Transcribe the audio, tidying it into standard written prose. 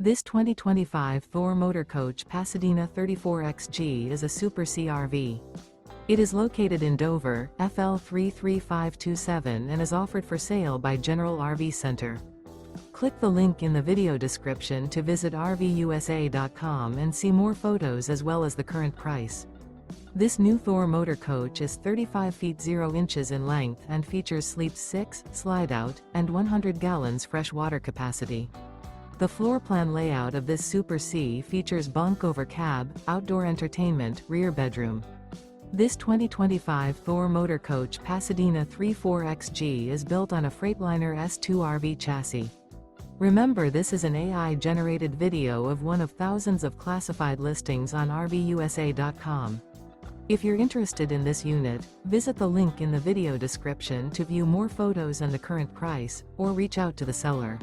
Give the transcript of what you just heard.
This 2025 Thor Motor Coach Pasadena 34XG is a Super CRV. It is located in Dover, FL 33527 and is offered for sale by General RV Center. Click the link in the video description to visit RVUSA.com and see more photos as well as the current price. This new Thor Motor Coach is 35 feet 0 inches in length and features sleep 6, slide-out, and 100 gallons fresh water capacity. The floor plan layout of this Super C features bunk over cab, outdoor entertainment, rear bedroom. This 2025 Thor Motor Coach Pasadena 34XG is built on a Freightliner S2RV chassis. Remember, this is an AI-generated video of one of thousands of classified listings on RVUSA.com. If you're interested in this unit, visit the link in the video description to view more photos and the current price, or reach out to the seller.